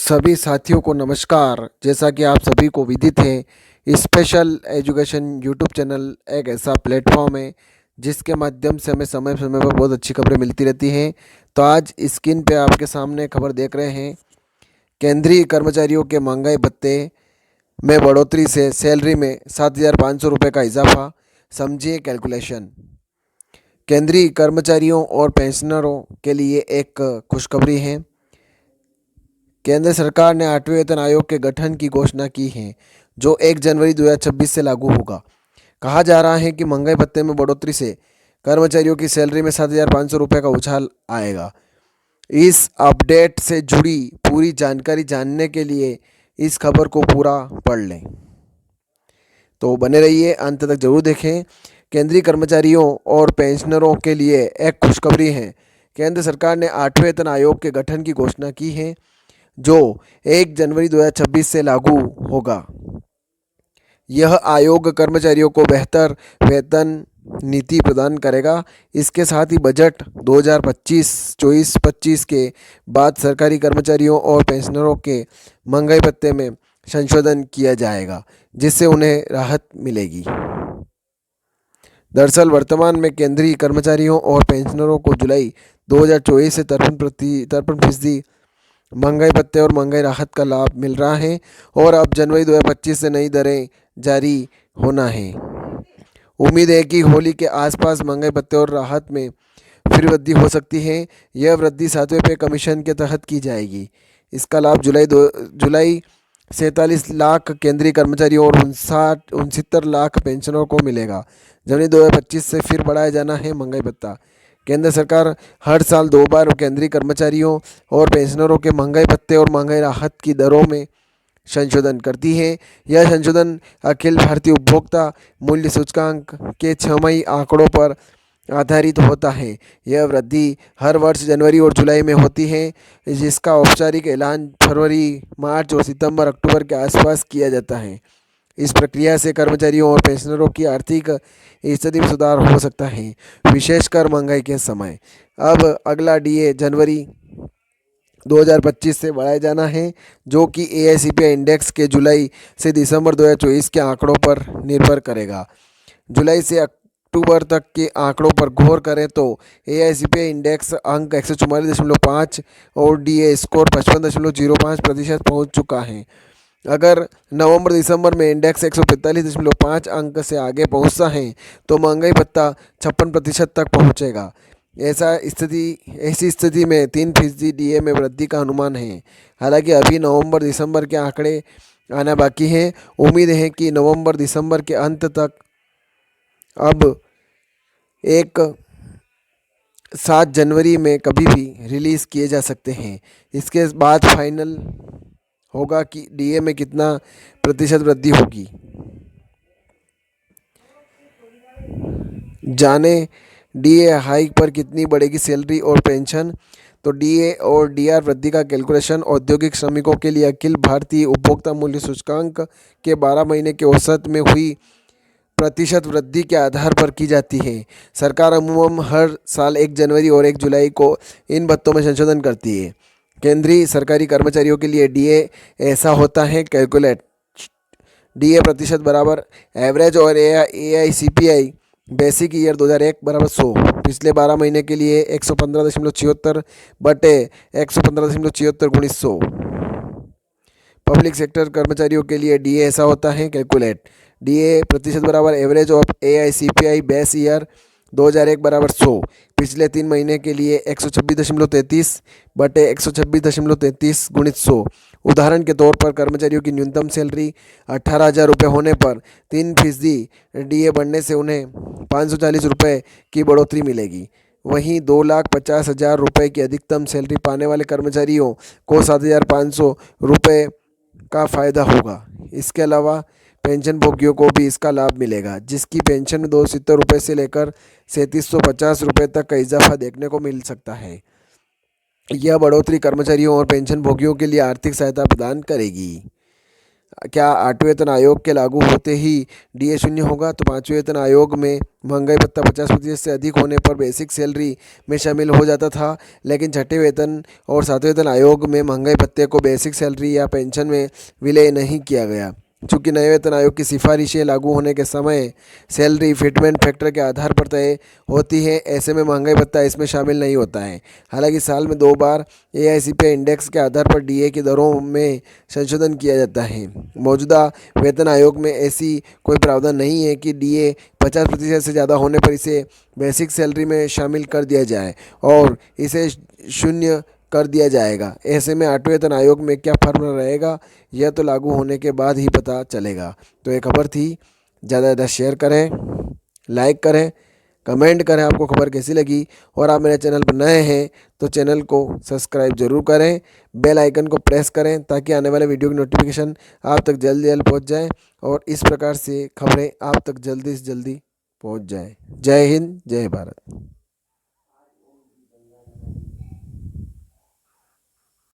सभी साथियों को नमस्कार। जैसा कि आप सभी को विदित है, स्पेशल एजुकेशन यूट्यूब चैनल एक ऐसा प्लेटफॉर्म है जिसके माध्यम से हमें समय समय पर बहुत अच्छी खबरें मिलती रहती हैं। तो आज स्क्रीन पे आपके सामने खबर देख रहे हैं, केंद्रीय कर्मचारियों के महंगाई भत्ते में बढ़ोतरी से सैलरी में 7,500 रुपये का इजाफा। समझिए कैलकुलेशन। केंद्रीय कर्मचारियों और पेंशनरों के लिए एक खुशखबरी है। केंद्र सरकार ने 8वें वेतन आयोग के गठन की घोषणा की है, जो 1 जनवरी 2026 से लागू होगा। कहा जा रहा है कि महंगाई भत्ते में बढ़ोतरी से कर्मचारियों की सैलरी में 7,500 रुपये का उछाल आएगा। इस अपडेट से जुड़ी पूरी जानकारी जानने के लिए इस खबर को पूरा पढ़ लें। तो बने रहिए, अंत तक जरूर देखें। केंद्रीय कर्मचारियों और पेंशनरों के लिए एक खुशखबरी है। केंद्र सरकार ने 8वें वेतन आयोग के गठन की घोषणा की है, जो 1 जनवरी 2026 से लागू होगा। यह आयोग कर्मचारियों को बेहतर वेतन नीति प्रदान करेगा। इसके साथ ही बजट 2025 के बाद सरकारी कर्मचारियों और पेंशनरों के महंगाई भत्ते में संशोधन किया जाएगा, जिससे उन्हें राहत मिलेगी। दरअसल वर्तमान में केंद्रीय कर्मचारियों और पेंशनरों को जुलाई 2024 से 53% महंगाई भत्ते और महंगाई राहत का लाभ मिल रहा है, और अब जनवरी 2025 से नई दरें जारी होना है। उम्मीद है कि होली के आसपास महंगाई भत्ते और राहत में फिर वृद्धि हो सकती है। यह वृद्धि 7वें पे कमीशन के तहत की जाएगी। इसका लाभ जुलाई 47 लाख केंद्रीय कर्मचारियों और 69 लाख पेंशनरों को मिलेगा। जनवरी 2025 से फिर बढ़ाया जाना है महंगाई भत्ता। केंद्र सरकार हर साल 2 बार केंद्रीय कर्मचारियों और पेंशनरों के महंगाई भत्ते और महंगाई राहत की दरों में संशोधन करती है। यह संशोधन अखिल भारतीय उपभोक्ता मूल्य सूचकांक के 6माही आंकड़ों पर आधारित होता है। यह वृद्धि हर वर्ष जनवरी और जुलाई में होती है, जिसका औपचारिक ऐलान फरवरी, मार्च और सितंबर अक्टूबर के आसपास किया जाता है। इस प्रक्रिया से कर्मचारियों और पेंशनरों की आर्थिक स्थिति में सुधार हो सकता है, विशेषकर महंगाई के समय। अब अगला डीए जनवरी 2025 से बढ़ाया जाना है, जो कि AICPI इंडेक्स के जुलाई से दिसंबर 2024 के आंकड़ों पर निर्भर करेगा। जुलाई से अक्टूबर तक के आंकड़ों पर गौर करें तो AICPI इंडेक्स अंक 144.5 और डीए स्कोर 55.05% पहुँच चुका है। अगर नवंबर दिसंबर में इंडेक्स 145.5 अंक से आगे पहुंचता है तो महंगाई भत्ता 56% तक पहुंचेगा। ऐसी स्थिति में 3% डीए में वृद्धि का अनुमान है। हालांकि अभी नवंबर दिसंबर के आंकड़े आना बाकी है। उम्मीद है कि नवंबर दिसंबर के अंत तक अब 7 जनवरी में कभी भी रिलीज़ किए जा सकते हैं। इसके बाद फाइनल होगा कि डीए में कितना प्रतिशत वृद्धि होगी। जाने डीए हाइक पर कितनी बढ़ेगी सैलरी और पेंशन। तो डीए और डीआर वृद्धि का कैलकुलेशन औद्योगिक श्रमिकों के लिए अखिल भारतीय उपभोक्ता मूल्य सूचकांक के 12 महीने के औसत में हुई प्रतिशत वृद्धि के आधार पर की जाती है। सरकार अमूमन हर साल 1 जनवरी और 1 जुलाई को इन भत्तों में संशोधन करती है। केंद्रीय सरकारी कर्मचारियों के लिए डीए ऐसा होता है कैलकुलेट। डीए प्रतिशत बराबर एवरेज और AICPI बेसिक ईयर 2001 बराबर 100। पिछले 12 महीने के लिए 115.76 बटे 115.76 गुणित 100। पब्लिक सेक्टर कर्मचारियों के लिए डीए ऐसा होता है कैलकुलेट। डीए प्रतिशत बराबर average of AICPI base year 2001 बराबर 100। पिछले 3 महीने के लिए 126.33 बटे 126.33 गुणित 100। उदाहरण के तौर पर कर्मचारियों की न्यूनतम सैलरी 18,000 रुपये होने पर 3% डीए बढ़ने से उन्हें 540 रुपये की बढ़ोतरी मिलेगी। वहीं 2,50,000 रुपये की अधिकतम सैलरी पाने वाले कर्मचारियों को 7,500 रुपये का फ़ायदा होगा। इसके अलावा पेंशन भोगियों को भी इसका लाभ मिलेगा, जिसकी पेंशन में 270 रुपये से लेकर 3,750 रुपये तक का इजाफा देखने को मिल सकता है। यह बढ़ोतरी कर्मचारियों और पेंशन भोगियों के लिए आर्थिक सहायता प्रदान करेगी। क्या 8वें वेतन आयोग के लागू होते ही डीए शून्य होगा? तो 5वें वेतन आयोग में महंगाई भत्ता 50% से अधिक होने पर बेसिक सैलरी में शामिल हो जाता था, लेकिन छठे वेतन और 7वें वेतन आयोग में महंगाई भत्ते को बेसिक सैलरी या पेंशन में विलय नहीं किया गया। चूंकि नए वेतन आयोग की सिफारिशें लागू होने के समय सैलरी फिटमेंट फैक्टर के आधार पर तय होती हैं, ऐसे में महंगाई भत्ता इसमें शामिल नहीं होता है। हालांकि साल में 2 बार एआईसीपीआई इंडेक्स के आधार पर डीए की दरों में संशोधन किया जाता है। मौजूदा वेतन आयोग में ऐसी कोई प्रावधान नहीं है कि डीए 50% से ज़्यादा होने पर इसे बेसिक सैलरी में शामिल कर दिया जाए और इसे शून्य कर दिया जाएगा। ऐसे में 8वें वेतन आयोग में क्या फॉर्मूला रहेगा, यह तो लागू होने के बाद ही पता चलेगा। तो ये खबर थी, ज़्यादा से ज़्यादा शेयर करें, लाइक करें, कमेंट करें आपको खबर कैसी लगी। और आप मेरे चैनल पर नए हैं तो चैनल को सब्सक्राइब जरूर करें, बेल आइकन को प्रेस करें ताकि आने वाले वीडियो की नोटिफिकेशन आप तक जल्दी जल्द पहुंच जाए और इस प्रकार से खबरें आप तक जल्दी से जल्दी पहुंच जाए। जय हिंद, जय भारत।